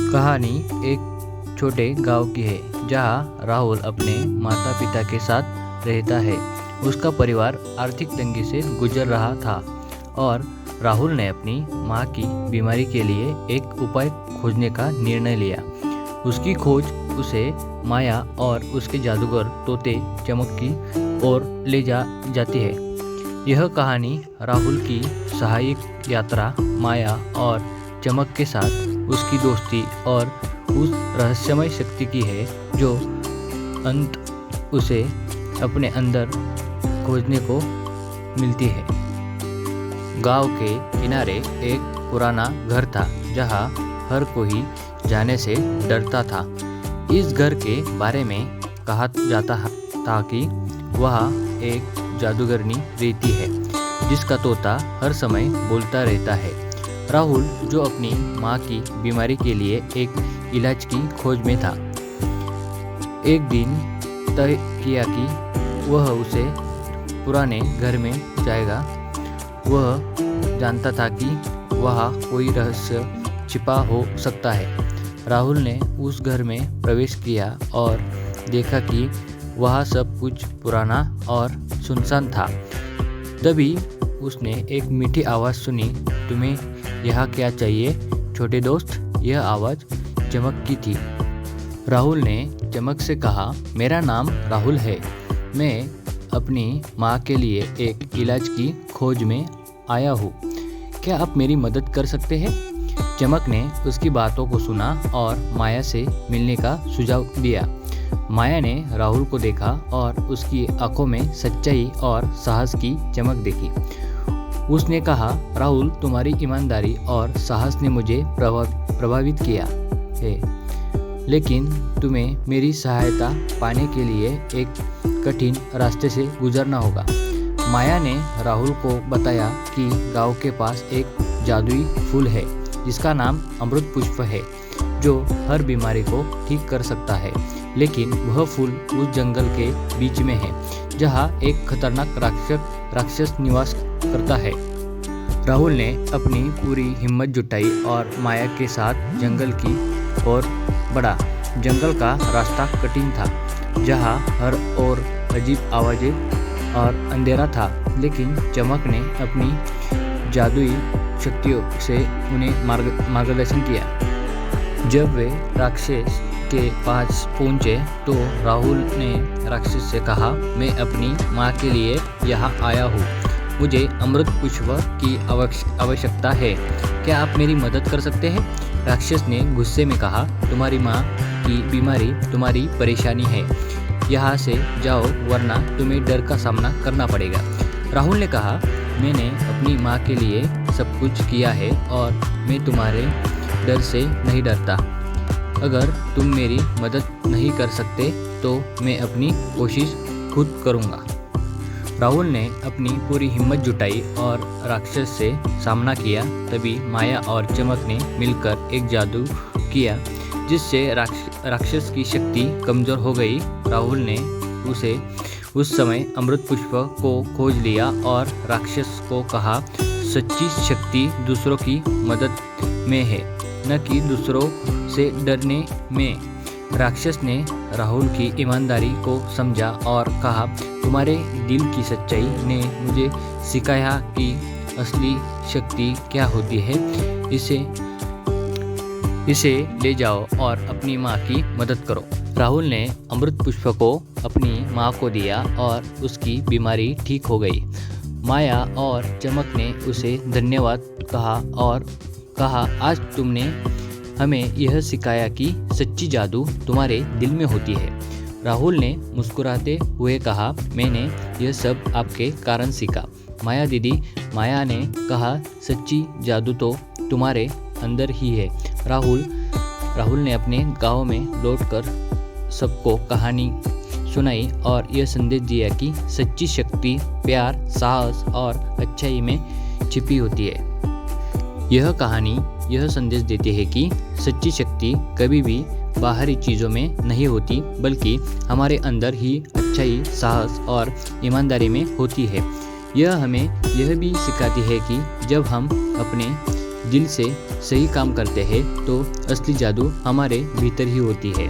कहानी एक छोटे गांव की है जहां राहुल अपने माता पिता के साथ रहता है। उसका परिवार आर्थिक तंगी से गुजर रहा था और राहुल ने अपनी मां की बीमारी के लिए एक उपाय खोजने का निर्णय लिया। उसकी खोज उसे माया और उसके जादूगर तोते चमक की ओर ले जाती है। यह कहानी राहुल की सहायक यात्रा, माया और चमक के साथ उसकी दोस्ती और उस रहस्यमय शक्ति की है जो अंत उसे अपने अंदर खोजने को मिलती है। गांव के किनारे एक पुराना घर था जहां हर कोई जाने से डरता था। इस घर के बारे में कहा जाता था कि वह एक जादूगरनी रहती है जिसका तोता हर समय बोलता रहता है। राहुल, जो अपनी मां की बीमारी के लिए एक इलाज की खोज में था, एक दिन तय किया कि वह उसे पुराने घर में जाएगा। वह जानता था कि वहाँ कोई रहस्य छिपा हो सकता है। राहुल ने उस घर में प्रवेश किया और देखा कि वहाँ सब कुछ पुराना और सुनसान था। तभी उसने एक मीठी आवाज़ सुनी, तुम्हें यहाँ क्या चाहिए छोटे दोस्त? यह आवाज़ चमक की थी। राहुल ने चमक से कहा, मेरा नाम राहुल है। मैं अपनी माँ के लिए एक इलाज की खोज में आया हूँ। क्या आप मेरी मदद कर सकते हैं? चमक ने उसकी बातों को सुना और माया से मिलने का सुझाव दिया। माया ने राहुल को देखा और उसकी आंखों में सच्चाई और साहस की चमक देखी। उसने कहा, राहुल, तुम्हारी ईमानदारी और साहस ने मुझे प्रभावित किया है, लेकिन तुम्हें मेरी सहायता पाने के लिए एक कठिन रास्ते से गुजरना होगा। माया ने राहुल को बताया कि गांव के पास एक जादुई फूल है जिसका नाम अमृत पुष्प है, जो हर बीमारी को ठीक कर सकता है। लेकिन वह फूल उस जंगल के बीच में है जहाँ एक खतरनाक राक्षस निवास करता है। राहुल ने अपनी पूरी हिम्मत जुटाई और माया के साथ जंगल की ओर बढ़ा। जंगल का रास्ता कठिन था, जहाँ हर ओर अजीब आवाज़ें और अंधेरा था, लेकिन चमक ने अपनी जादुई शक्तियों से उन्हें मार्गदर्शन किया। जब वे राक्षस के पास पहुंचे तो राहुल ने राक्षस से कहा, मैं अपनी माँ के लिए यहाँ आया हूँ। मुझे अमृत पुष्प की आवश्यकता है। क्या आप मेरी मदद कर सकते हैं? राक्षस ने गुस्से में कहा, तुम्हारी माँ की बीमारी तुम्हारी परेशानी है। यहाँ से जाओ वरना तुम्हें डर का सामना करना पड़ेगा। राहुल ने कहा, मैंने अपनी माँ के लिए सब कुछ किया है और मैं तुम्हारे डर से नहीं डरता। अगर तुम मेरी मदद नहीं कर सकते तो मैं अपनी कोशिश खुद करूँगा। राहुल ने अपनी पूरी हिम्मत जुटाई और राक्षस से सामना किया। तभी माया और चमक ने मिलकर एक जादू किया जिससे राक्षस की शक्ति कमज़ोर हो गई। राहुल ने उसे उस समय अमृत पुष्प को खोज लिया और राक्षस को कहा, सच्ची शक्ति दूसरों की मदद में है, न कि दूसरों से डरने में। राक्षस ने राहुल की ईमानदारी को समझा और कहा, तुम्हारे दिल की सच्चाई ने मुझे सिखाया कि असली शक्ति क्या होती है। इसे ले जाओ और अपनी माँ की मदद करो। राहुल ने अमृत पुष्प को अपनी माँ को दिया और उसकी बीमारी ठीक हो गई। माया और चमक ने उसे धन्यवाद कहा और कहा, आज तुमने हमें यह सिखाया कि सच्ची जादू तुम्हारे दिल में होती है। राहुल ने मुस्कुराते हुए कहा, मैंने यह सब आपके कारण सीखा। माया दीदी, माया ने कहा, सच्ची जादू तो तुम्हारे अंदर ही है। राहुल ने अपने गांव में लौटकर सबको कहानी सुनाई और यह संदेश दिया कि सच्ची शक्ति प्यार, साहस और अच्छाई में छिपी होती है। यह कहानी यह संदेश देती है कि सच्ची शक्ति कभी भी बाहरी चीज़ों में नहीं होती, बल्कि हमारे अंदर ही अच्छाई, साहस और ईमानदारी में होती है। यह हमें यह भी सिखाती है कि जब हम अपने दिल से सही काम करते हैं तो असली जादू हमारे भीतर ही होती है।